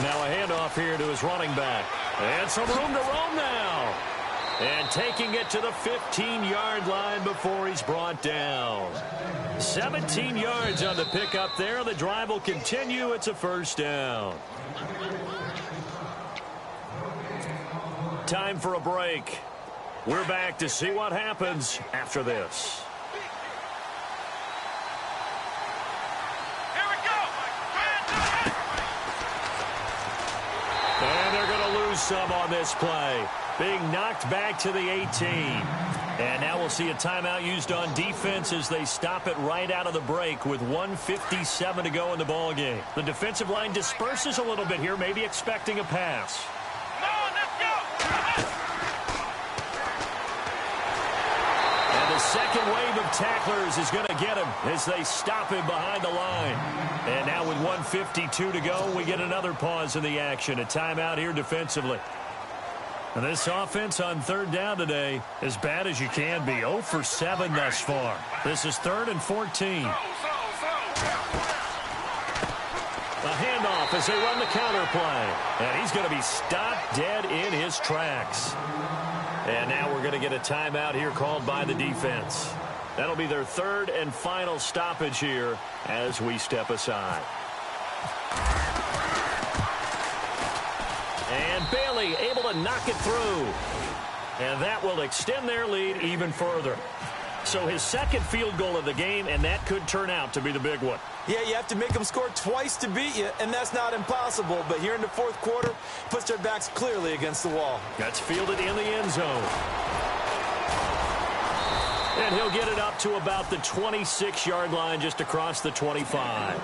Now a handoff here to his running back. And some room to roam now. And taking it to the 15-yard line before he's brought down. 17 yards on the pickup there. The drive will continue. It's a first down. Time for a break. We're back to see what happens after this. Here we go. And they're going to lose some on this play. Being knocked back to the 18. And now we'll see a timeout used on defense as they stop it right out of the break with 1:57 to go in the ballgame. The defensive line disperses a little bit here, maybe expecting a pass. Come on, let's go. And the second wave of tacklers is going to get him as they stop him behind the line. And now with 1:52 to go, we get another pause in the action. A timeout here defensively. And this offense on third down today, as bad as you can be. 0 for 7 thus far. This is 3rd and 14. A handoff as they run the counter play. And he's going to be stopped dead in his tracks. And now we're going to get a timeout here called by the defense. That'll be their 3rd and final stoppage here as we step aside. And Bailey able to knock it through. And that will extend their lead even further. So his second field goal of the game, and that could turn out to be the big one. Yeah, you have to make them score twice to beat you, and that's not impossible. But here in the fourth quarter, puts their backs clearly against the wall. That's fielded in the end zone. And he'll get it up to about the 26-yard line, just across the 25.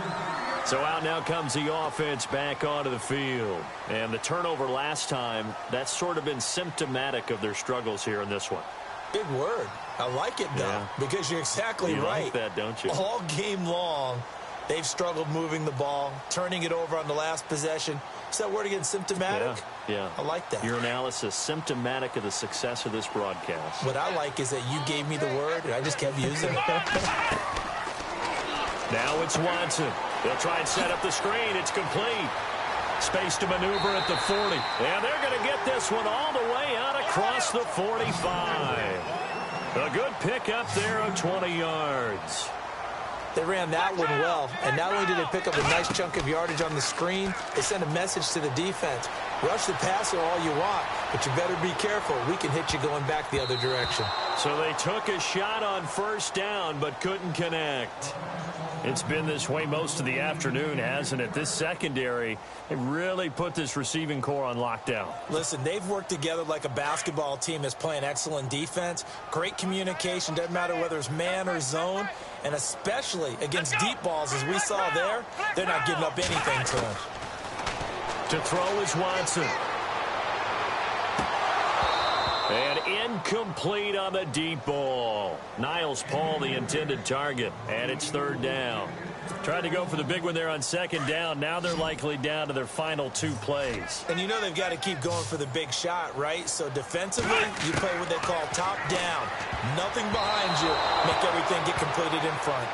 So out now comes the offense back onto the field. And the turnover last time, that's sort of been symptomatic of their struggles here in this one. Big word. I like it, though, Yeah. because you're exactly You right. like that, don't you? All game long, they've struggled moving the ball, turning it over on the last possession. Is that word again, symptomatic? Yeah. I like that. Your analysis, symptomatic of the success of this broadcast. What I like is that you gave me the word, and I just kept using it. Now it's Watson. They'll try and set up the screen. It's complete. Space to maneuver at the 40. And they're going to get this one all the way out across the 45. A good pickup there of 20 yards. They ran that one well, and not only did they pick up a nice chunk of yardage on the screen, they sent a message to the defense. Rush the passer all you want, but you better be careful. We can hit you going back the other direction. So they took a shot on first down, but couldn't connect. It's been this way most of the afternoon, hasn't it? This secondary, they really put this receiving core on lockdown. Listen, they've worked together like a basketball team that's playing excellent defense. Great communication, doesn't matter whether it's man or zone. And especially against deep balls, as we saw there, they're not giving up anything to them. To throw is Watson. And incomplete on the deep ball. Niles Paul, the intended target. And it's third down. Tried to go for the big one there on second down. Now they're likely down to their final 2 plays. And you know they've got to keep going for the big shot, right? So defensively, you play what they call top down. Nothing behind you. Make everything get completed in front.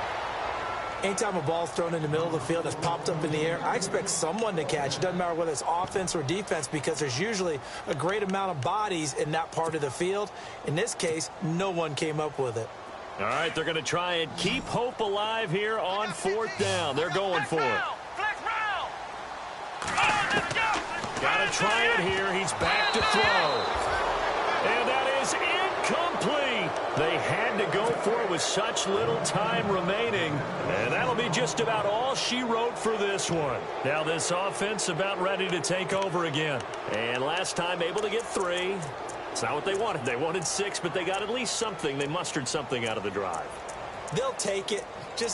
Anytime a ball's thrown in the middle of the field, it's popped up in the air, I expect someone to catch. It doesn't matter whether it's offense or defense, because there's usually a great amount of bodies in that part of the field. In this case, no one came up with it. All right, they're going to try and keep hope alive here on fourth down. They're going for it. Flex round. Oh, let's go. Got to try it here. He's back to throw. And that is incomplete. They had to go for it with such little time remaining. And that'll be just about all she wrote for this one. Now this offense about ready to take over again. And last time able to get 3. It's not what they wanted. They wanted 6, but they got at least something. They mustered something out of the drive. They'll take it.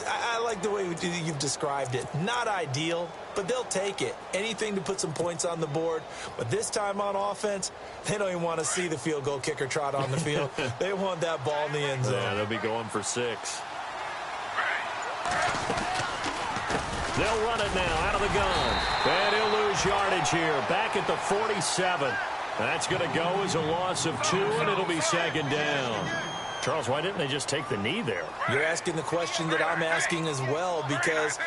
I like the way you've described it. Not ideal, but they'll take it. Anything to put some points on the board. But this time on offense, they don't even want to see the field goal kicker trot on the field. They want that ball in the end zone. Yeah, they'll be going for 6. They'll run it now out of the gun. And he'll lose yardage here. Back at the 47. That's going to go as a loss of 2, and it'll be second down. Charles, why didn't they just take the knee there? You're asking the question that I'm asking as well, because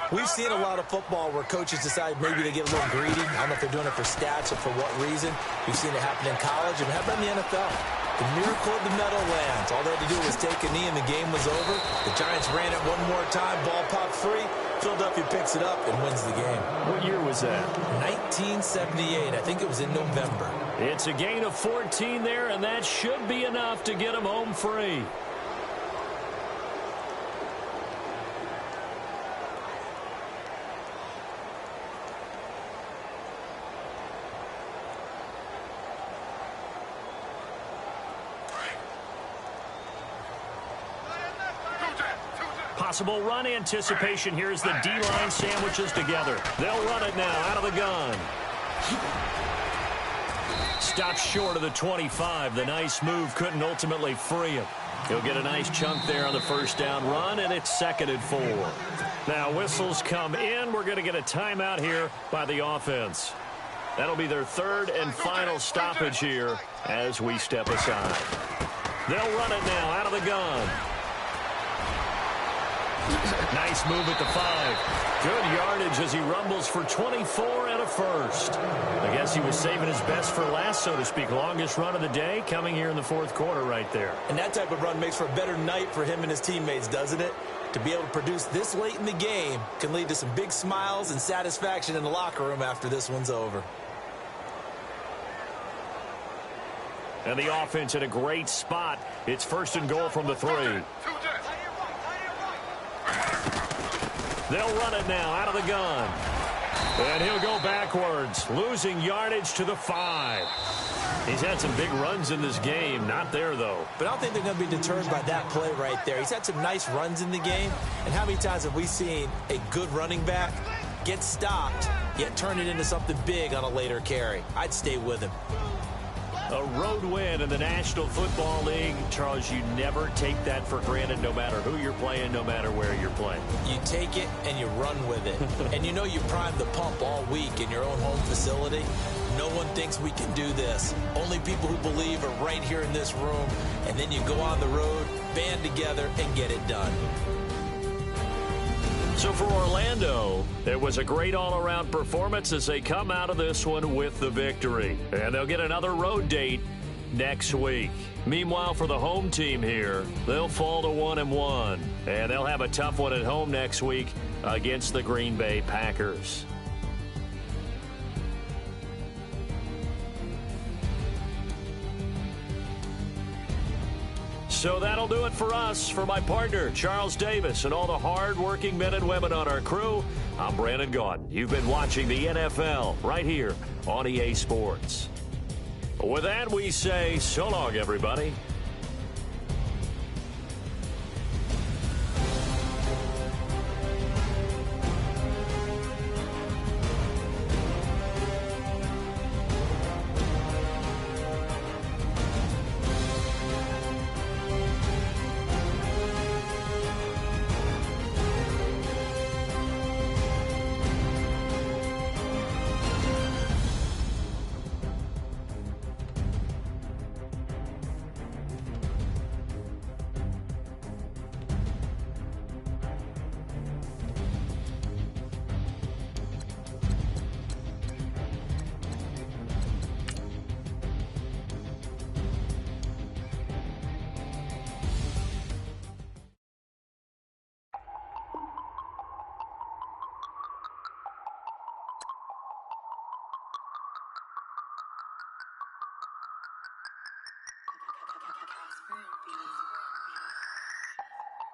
We've seen a lot of football where coaches decide maybe they get a little greedy. I don't know if they're doing it for stats or for what reason. We've seen it happen in college and happen in the NFL. The miracle of the Meadowlands. All they had to do was take a knee and the game was over. The Giants ran it one more time. Ball popped free. Philadelphia picks it up and wins the game. What year was that? 1978. I think it was in November. It's a gain of 14 there, and that should be enough to get them home free. Possible run anticipation. Here's the D-line sandwiches together. They'll run it now out of the gun. Stops short of the 25. The nice move couldn't ultimately free him. He'll get a nice chunk there on the first down run, and it's 2nd and 4. Now whistles come in. We're going to get a timeout here by the offense. That'll be their 3rd and final stoppage here as we step aside. They'll run it now out of the gun. Nice move at the 5. Good yardage as he rumbles for 24 and a first. I guess he was saving his best for last, so to speak. Longest run of the day coming here in the 4th quarter right there. And that type of run makes for a better night for him and his teammates, doesn't it? To be able to produce this late in the game can lead to some big smiles and satisfaction in the locker room after this one's over. And the offense in a great spot. It's 1st and goal from the 3. They'll run it now out of the gun. And he'll go backwards, losing yardage to the 5. He's had some big runs in this game. Not there, though. But I don't think they're going to be deterred by that play right there. He's had some nice runs in the game. And how many times have we seen a good running back get stopped, yet turn it into something big on a later carry? I'd stay with him. A road win in the National Football League. Charles, you never take that for granted no matter who you're playing, no matter where you're playing. You take it and you run with it. And you know you primed the pump all week in your own home facility. No one thinks we can do this. Only people who believe are right here in this room. And then you go on the road, band together, and get it done. So for Orlando, it was a great all-around performance as they come out of this one with the victory. And they'll get another road date next week. Meanwhile, for the home team here, they'll fall to 1-1. And they'll have a tough one at home next week against the Green Bay Packers. So that'll do it for us. For my partner, Charles Davis, and all the hard-working men and women on our crew, I'm Brandon Gaudin. You've been watching the NFL right here on EA Sports. With that, we say so long, everybody.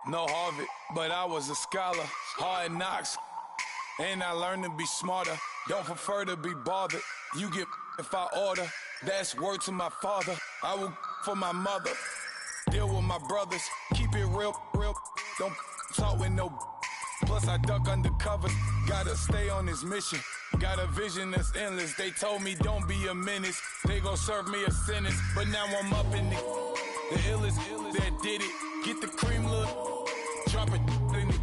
No Harvard, but I was a scholar. Hard knocks, and I learned to be smarter. Don't prefer to be bothered. You get if I order. That's word to my father. I will for my mother. Deal with my brothers. Keep it real. Don't talk with no. Plus I duck undercover. Gotta stay on this mission. Got a vision that's endless. They told me don't be a menace. They gon' serve me a sentence. But now I'm up in the illest that did it. Get the cream look. Drop it in it.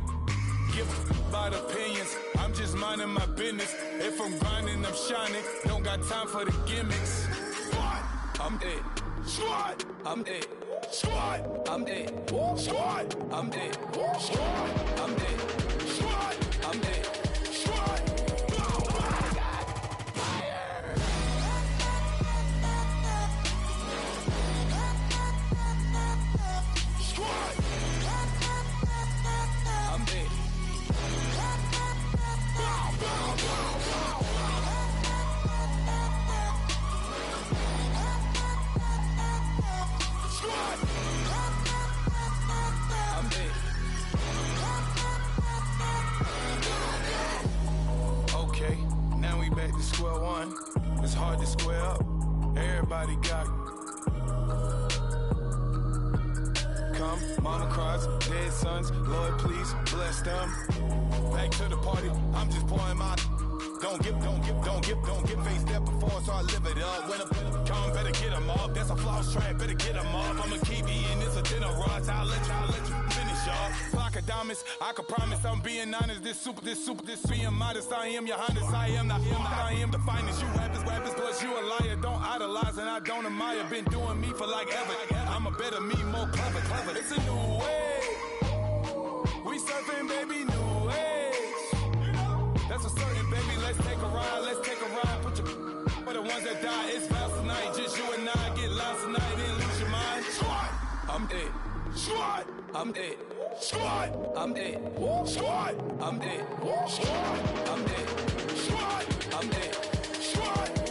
Give about opinions. I'm just minding my business. If I'm grinding, I'm shining. Don't got time for the gimmicks. Squad, I'm it. Squad, I'm it. Squad, I'm it. Squad, I'm it. Squad, I'm it. Squad, I'm it. back to square one. It's hard to square up. Everybody got come, mama cries, dead sons. Lord, please bless them. Back to the party. I'm just pouring my. Don't get faced that before, so I live it up. When a come, better get them up. That's a floss track, better get them up. I'ma keep eating this a dinner rush. I'll let you finish, y'all. Flock of diamonds, I can promise I'm being honest. This being modest. I am your highness. I am the finest. You rappers, plus you a liar. Don't idolize and I don't admire. Been doing me for like ever. I'm a better me, more clever. It's a new way. We surfing, baby, new age. That's a certain, baby. Let's take a ride. Put your for the ones that die. It's vows tonight. Just you and I get lost tonight. Then lose your mind. Squad, I'm dead. Squad, I'm dead. Squad, I'm dead. Squad, I'm dead. Squad, I'm dead. Squad, I'm dead. Squad.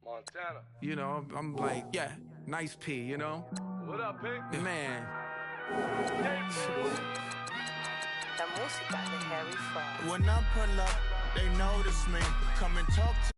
Montana. You know, I'm like, yeah, nice P, you know? What up, Pig? Man. La música de Harry Fraud. When I pull up, they notice me. Come and talk to